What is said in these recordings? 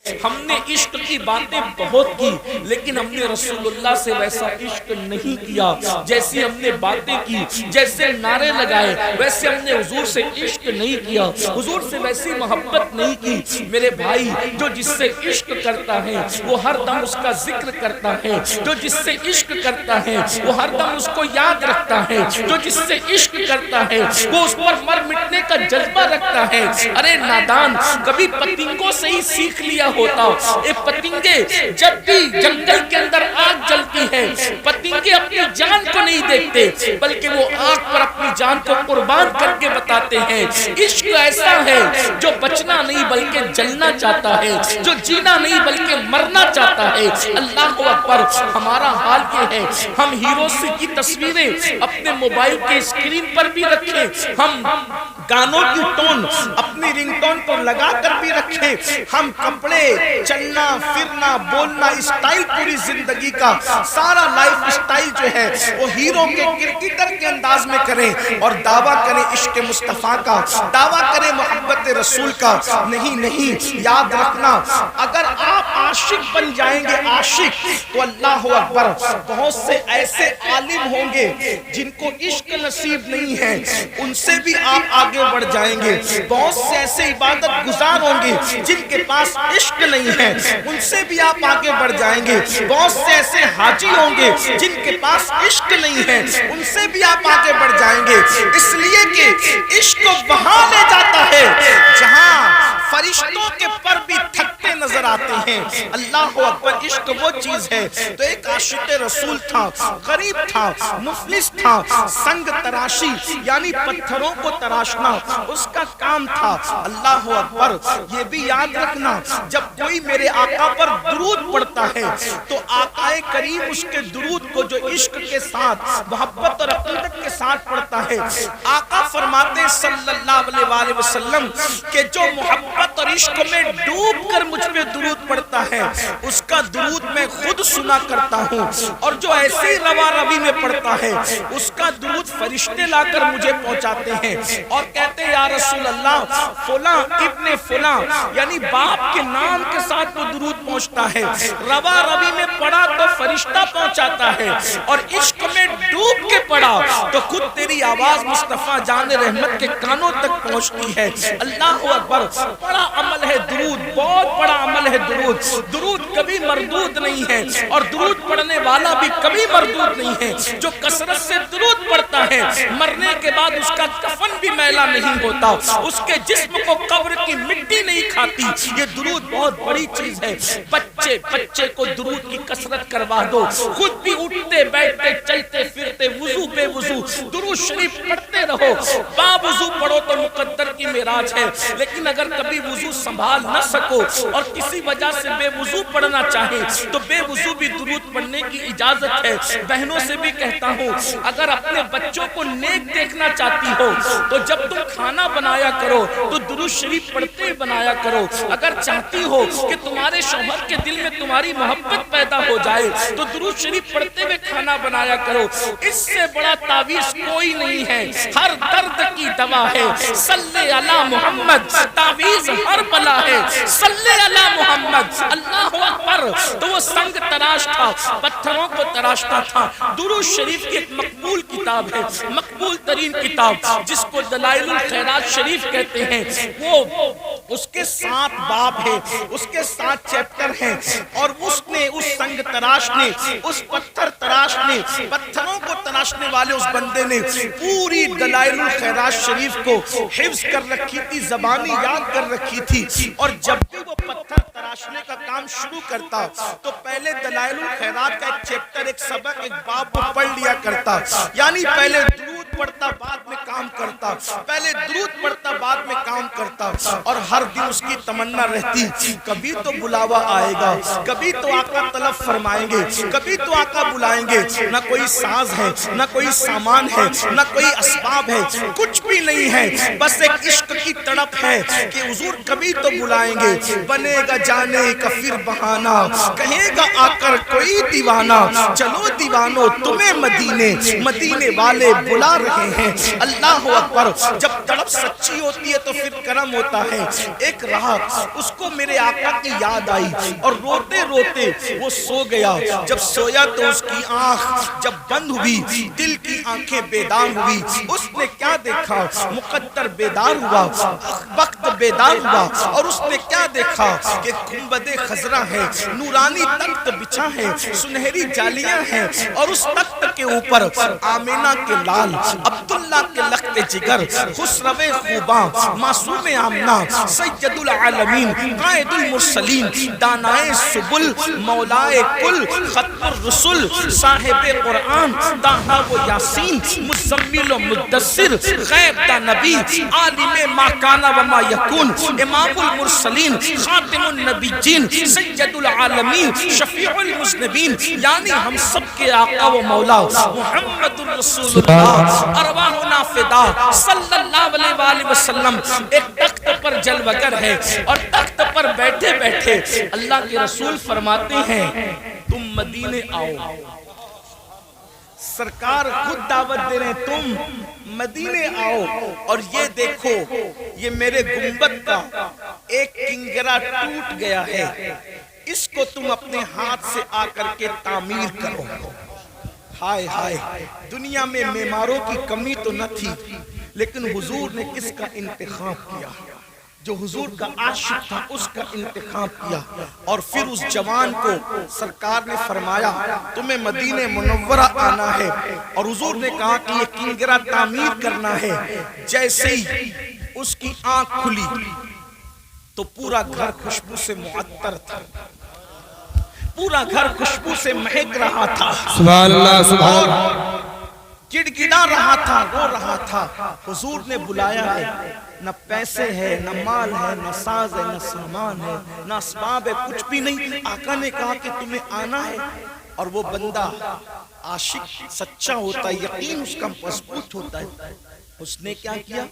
ہم نے عشق کی باتیں بہت کی، لیکن ہم نے رسول اللہ سے ویسا عشق نہیں کیا۔ جیسی ہم نے باتیں کی، جیسے نعرے لگائے، ویسے ہم نے حضور سے عشق نہیں کیا، حضور سے ویسی محبت نہیں کی۔ میرے بھائی، جو جس سے عشق کرتا ہے وہ ہر دم اس کا ذکر کرتا ہے، جو جس سے عشق کرتا ہے وہ ہر دم اس کو یاد رکھتا ہے، جو جس سے عشق کرتا ہے وہ اس پر مر مٹنے کا جذبہ رکھتا ہے۔ ارے نادان، کبھی پتنگوں سے ہی سیکھ لیا ہوتا۔ اے پتنگے، جب بھی جنگل کے اندر آگ جلتی ہے، پتنگے اپنی جان کو نہیں دیکھتے، بلکہ وہ آگ پر اپنی جان کو قربان کر کے بتاتے ہیں۔ عشق ایسا ہے جو بچنا نہیں بلکہ جلنا چاہتا ہے، جو جینا نہیں بلکہ مرنا چاہتا ہے۔ اللہ اکبر! ہمارا حال یہ ہے، ہم ہیروز کی تصویریں اپنے موبائل کے اسکرین پر بھی رکھیں، ہم گانوں کی ٹون اپنی رنگ ٹون پر لگا کر بھی رکھیں، ہم کپڑے، چلنا پھرنا، بولنا، اسٹائل، پوری زندگی کا سارا لائف اسٹائل جو ہے وہ ہیرو کے کرکٹر کے انداز میں کریں اور دعویٰ کریں عشق مصطفیٰ کا، دعویٰ کریں محبت رسول کا۔ نہیں نہیں، یاد رکھنا، اگر آپ عاشق بن جائیں گے، عاشق، تو اللہ اکبر، بہت سے ایسے عالم ہوں گے جن کو عشق نصیب نہیں ہے، ان سے بھی آپ آگے بڑھ جائیں گے۔ بہت سے ایسے عبادت گزار ہوں گے جن کے پاس عشق نہیں ہے، ان سے بھی آپ آگے بڑھ جائیں گے۔ بہت سے ایسے حاجی ہوں گے جن کے پاس عشق نہیں ہے، ان سے بھی آپ آگے بڑھ جائیں گے، اس لیے کہ عشق وہاں لے جاتا ہے جہاں فرشتوں کے پر بھی تھکتے نظر آتے ہیں۔ اللہ اکبر! عشق وہ چیز ہے۔ تو ایک عاشق رسول تھا، غریب تھا، مفلس تھا، سنگ تراشی یعنی پتھروں کو تراشنا اس کا کام تھا۔ اللہ اکبر! یہ بھی یاد رکھنا، جب کوئی میرے آقا پر درود پڑھتا ہے تو آقا کریم اس کے درود کو جو عشق کے ساتھ، محبت اور عقیدت کے ساتھ پڑھتا ہے، آقا فرماتے صلی اللہ علیہ وسلم کہ جو محبت اور عشق میں ڈوب کر مجھ پہ درود پڑھتا ہے اس کا درود میں خود سنا کرتا ہوں، اور جو ایسی روا روی میں پڑھتا ہے اس کا درود فرشتے لا کر مجھے پہنچاتے ہیں اور کہتے ہیں یا رسول اللہ، فلاں ابن فلاں یعنی باپ کے نام کے ساتھ وہ درود پہنچتا ہے، روا روی میں پڑھا تو فرشتہ پہنچاتا ہے، اور عشق میں ڈوب کے پڑھا تو خود تیری آواز مصطفیٰ جان رحمت کے کانوں تک پہنچتی ہے۔ اللہ اکبر! بڑا عمل ہے درود، بہت بڑا عمل ہے درود۔ درود کبھی مردود نہیں ہے، اور درود پڑھنے والا بھی کبھی مردود نہیں ہے۔ جو کثرت سے درود پڑھتا ہے مرنے کے بعد اس کا کفن بھی میلا نہیں ہوتا، اس کے جسم کو قبر کی مٹی نہیں کھاتی۔ یہ درود بہت بڑی چیز ہے۔ بچے کو درود کی کثرت کروا دو، خود بھی اٹھتے بیٹھتے چلتے پھرتے وضو بے وضو درود شریف پڑھتے رہو۔ با وضو پڑھو تو مقدر کی معراج ہے، لیکن اگر کبھی وضو سنبھال نہ سکو اور کسی وجہ سے بے وضو پڑھنا چاہے تو بے وضو بھی درود پڑھنے کی اجازت ہے۔ بہنوں سے بھی کہتا ہوں، اگر اپنے بچوں کو نیک دیکھنا چاہتی ہو تو جب تم کھانا بنایا کرو تو درود شریف پڑھتے ہی بنایا کرو۔ اگر چاہتی ہو کہ تمہارے شوہر کے دل میں تمہاری محبت پیدا ہو جائے تو درود شریف پڑھتے ہوئے کھانا بنایا کرو۔ اس سے بڑا تعویذ کوئی نہیں ہے، ہر درد کی دوا ہے۔ صلی علی محمد، تعویذ ہر بلا ہے، صلی علی محمد۔ اللہ اکبر! تو وہ سنگ تراش تھا، پتھروں کو تراشتا تھا۔ درود شریف کی ایک مقبول کتاب ہے، مقبول ترین کتاب جس کو دلائل الخیرات شریف کہتے ہیں، وہ اس کے 7 باب ہیں، اس کے 7 چیپٹر ہیں، اور اس نے، اس سنگ تراش نے، اس پتھر تراش نے، پتھروں کو تراشنے والے اس بندے نے پوری دلائل الخیرات شریف کو حفظ کر رکھی تھی، زبانی یاد کر رکھی تھی، اور جب بھی وہ پتھر تراشنے کا کام شروع کرتا تو پہلے دلائل الخیرات کا ایک چیپٹر، ایک سبق، ایک باب پڑھ لیا کرتا، یعنی پہلے درود پڑھتا بعد میں کام کرتا، پہلے درود پڑھتا بعد میں کام کرتا، اور ہر دن اس کی تمنا رہتی کبھی تو بلاوا آئے گا، کبھی تو آقا طلب فرمائیں گے، کبھی تو آقا بلائیں گے۔ نہ کوئی ساز ہے، نہ کوئی سامان ہے، نہ کوئی اسباب ہے، کچھ بھی نہیں ہے، بس ایک عشق کی تڑپ ہے کہ حضور کبھی تو بلائیں گے۔ بنے گا جانے کا پھر بہانہ، کہے گا آ کر کوئی دیوانہ، چلو دیوانو تمہیں مدینے، مدینے والے بلا رہے ہیں۔ اللہ اللہ اکبر، جب تڑپ سچی ہوتی ہے تو پھر کرم ہوتا ہے۔ ایک رات اس کو میرے آقا کی یاد آئی اور روتے روتے وہ سو گیا۔ جب سویا تو اس کی آنکھ جب بند ہوئی، دل کی آنکھیں بیدار ہوئی۔ اس نے کیا دیکھا؟ مقدر بیدار ہوا، وقت بیدار ہوا، اور اس نے کیا دیکھا کہ گنبد خضرا ہے، نورانی تخت بچھا ہے، سنہری جالیاں ہیں، اور اس تخت کے اوپر آمینہ کے لال، عبداللہ کے لخت جگر، خسرو خوباں، معصوم آمنہ، سید العالمین، قائد المرسلین، دانائے سبل، مولائے کل، ختم الرسل، صاحب قرآن، طٰہٰ و یاسین، مزمل و مدثر، غیب دا نبی، عالم ما کان و ما یکون، امام المرسلین، خاتم النبیین، سید العالمین، شفیع المذنبین، یعنی ہم سب کے آقا و مولا محمد الرسول اللہ، ارواحنا فدا صلی اللہ علیہ وآلہ وسلم ایک تخت پر جلوگر ہے، اور تخت پر بیٹھے بیٹھے اللہ کے رسول فرماتے ہیں تم مدینے آؤ۔ سرکار خود دعوت دے رہے ہیں تم مدینے آؤ، اور یہ دیکھو یہ میرے گنبد کا ایک کنگرا ٹوٹ گیا ہے، اس کو تم اپنے ہاتھ سے آ کر کے تعمیر کرو۔ ہائے ہائے، دنیا میں معماروں کی کمی تو نہ تھی، لیکن حضور نے کس کا انتخاب کیا؟ جو حضور کا عاشق تھا اس کا انتخاب کیا، اور پھر اس جوان کو سرکار نے فرمایا تمہیں مدینہ منورہ آنا ہے، اور حضور نے کہا کہ یہ کنگرا تعمیر کرنا ہے۔ جیسے ہی اس کی آنکھ کھلی تو پورا گھر خوشبو سے معطر تھا، پورا گھر خوشبو سے مہک رہا تھا، سبحان اللہ سبحان اللہ، گڑگڑا رہا تھا، رو رہا تھا۔ حضور نے بلایا ہے، نہ پیسے ہے، نہ مال ہے، نہ ساز ہے، نہ سامان ہے، نہ اسباب ہے، کچھ بھی نہیں۔ آقا نے کہا کہ تمہیں آنا ہے، اور وہ بندہ عاشق سچا ہوتا ہے، یقین اس کا مضبوط ہوتا ہے۔ اس نے کیا کیا؟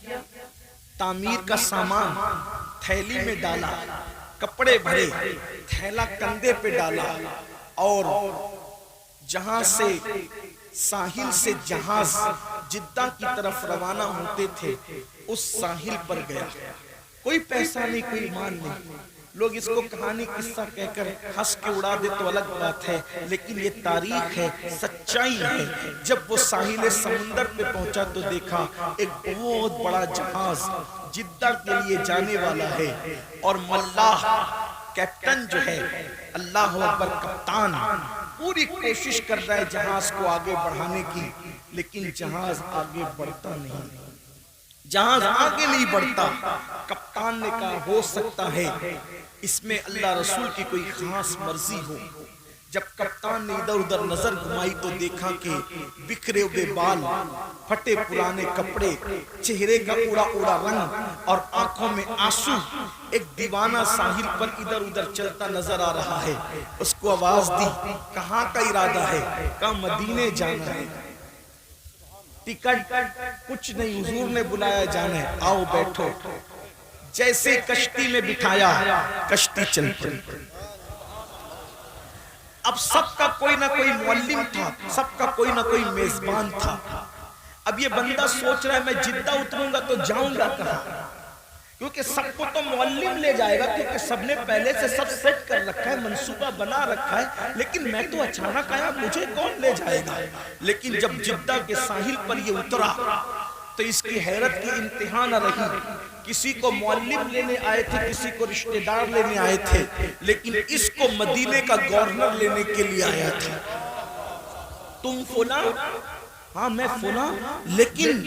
تعمیر کا سامان تھیلی میں ڈالا، کپڑے بھرے، تھیلا کندھے پہ ڈالا، اور جہاں سے ساحل سے جہاز جدہ کی طرف روانہ ہوتے تھے اس ساحل پر گیا۔ کوئی پیسہ نہیں، کوئی مال نہیں، لوگ اس کو کہانی قصہ کہہ کر ہنس کے اڑا دے تو الگ بات ہے، لیکن یہ تاریخ ہے، سچائی ہے۔ جب وہ ساحل سمندر پہ پہنچا تو دیکھا ایک بہت بڑا جہاز جدہ کے لیے جانے والا ہے، اور ملاح کیپٹن جو ہے، اللہ اکبر، کپتان پوری کوشش کر رہا ہے جہاز کو آگے بڑھانے کی، لیکن جہاز آگے بڑھتا نہیں، جہاز آگے نہیں بڑھتا۔ کپتان نے کہا ہو سکتا ہے اس میں اللہ رسول کی کوئی خاص مرضی ہو۔ جب کپتان نے ادھر ادھر نظر گھمائی تو دیکھا کہ بکھرے ہوئے بال، پھٹے پرانے کپڑے، چہرے کا اڑا اڑا رنگ، اور آنکھوں میں آنسو، ایک دیوانہ ساحل پر ادھر ادھر چلتا نظر آ رہا ہے۔ اس کو آواز دی، کہاں کا ارادہ ہے؟ کہا مدینے جانا ہے۔ ٹکٹ کچھ نہیں، حضور نے بلایا جانا ہے، آؤ بیٹھو۔ جیسے کشتی میں بٹھایا، کشتی چل پڑی۔ اب سب کا کوئی نہ کوئی معلم تھا، سب کا کوئی نہ کوئی میزبان تھا۔ اب یہ بندہ سوچ رہا ہے میں جدہ اتروں گا تو جاؤں گا کہاں، کیونکہ سب کو تو معلم لے جائے گا، کیونکہ سب نے پہلے سے سب سیٹ کر رکھا ہے، منصوبہ بنا رکھا ہے، لیکن میں تو اچانک آیا، مجھے کون لے جائے گا؟ لیکن جب جدہ کے ساحل پر یہ اترا تو اس کی حیرت کی انتہا نہ رہی۔ کسی کو معلم لینے آئے تھے، کسی کو رشتہ دار لینے آئے تھے، لیکن اس کو مدینے کا گورنر لینے کے لیے آیا تھا۔ تم فلاں؟ ہاں میں فلاں، لیکن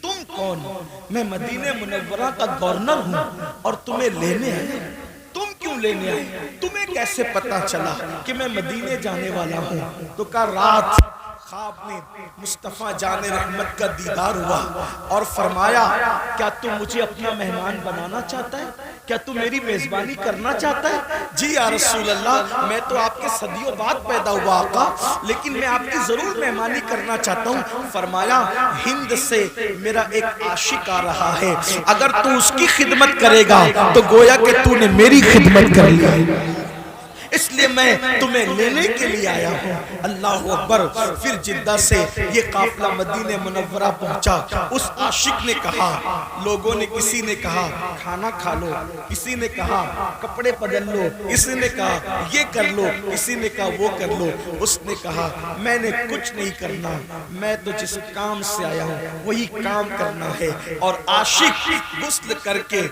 تم کون؟ میں مدینہ منورہ کا گورنر ہوں اور تمہیں لینے آئے۔ تم کیوں لینے آئے؟ تمہیں کیسے پتا چلا کہ میں مدینے جانے والا ہوں؟ تو کہا رات خواب میں مصطفیٰ جان رحمت کا دیدار ہوا، اور فرمایا کیا تم مجھے اپنا مہمان بنانا چاہتا ہے؟ کیا تم میری میزبانی کرنا چاہتا ہے؟ جی یا رسول اللہ، میں تو آپ کے صدیوں بعد پیدا ہوا آقا، لیکن میں آپ کی ضرور مہمانی کرنا چاہتا ہوں۔ فرمایا ہند سے میرا ایک عاشق آ رہا ہے، اگر تو اس کی خدمت کرے گا تو گویا کہ تو نے میری خدمت کر لی۔ اس لیے میں تمہیں لینے کے لیے آیا ہوں۔ اللہ اکبر۔ پھر جدہ سے یہ قافلہ مدینہ منورہ پہنچا۔ اس عاشق نے کہا، لوگوں نے کسی نے کہا کھانا کھا لو، کسی نے کہا کپڑے بدل لو، کسی نے کہا یہ کر لو، کسی نے کہا وہ کر لو۔ اس نے کہا میں نے کچھ نہیں کرنا، میں تو جس کام سے آیا ہوں وہی کام کرنا ہے۔ اور عاشق غسل کر کے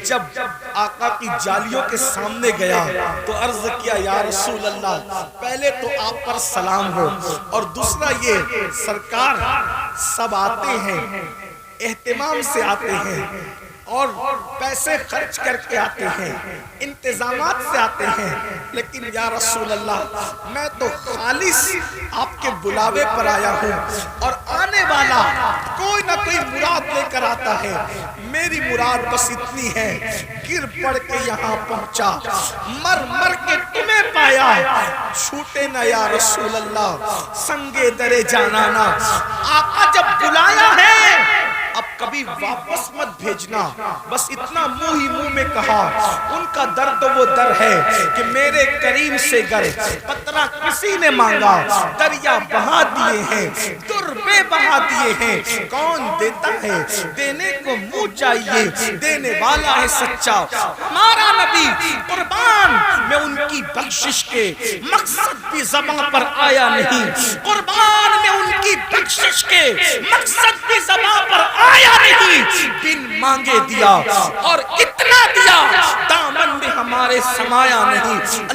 جب آقا کی جالیوں کے سامنے گیا تو عرض کیا یا رسول اللہ، پہلے تو آپ پر سلام ہو، اور دوسرا یہ سرکار سب آتے ہیں، اہتمام سے آتے ہیں اور پیسے خرچ کر کے آتے ہیں، انتظامات سے آتے ہیں، لیکن یا رسول اللہ میں تو خالص آپ کے بلاوے پر آیا ہوں، اور آنے والا کوئی نہ کوئی مراد لے کر آتا ہے، میری مراد بس اتنی ہے، گر پڑ کے یہاں پہنچا، مر مر کے تمہیں پایا، چھوٹے نہ یا رسول اللہ سنگے درے جانانا۔ آقا جب بلایا ہے اب کبھی واپس مت بھیجنا، بس اتنا منہ ہی منہ میں کہا۔ ان کا درد وہ در ہے کہ میرے کریم سے گر قطرہ کسی نے مانگا، دریا بہا دیے ہیں، در بے بہا دیے ہیں، کون دیتا ہے دینے کو منہ چاہیے، دینے والا ہے سچا ہمارا نبی قربان۔ میں ان کی بخشش کے مقصد بھی زباں پر آیا نہیں، قربان میں ان کی بخشش کے مقصد بھی زباں پر آیا نہیں، بن مانگے دیا اور اتنا دیا دامن میں ہمارے سمایا نہیں۔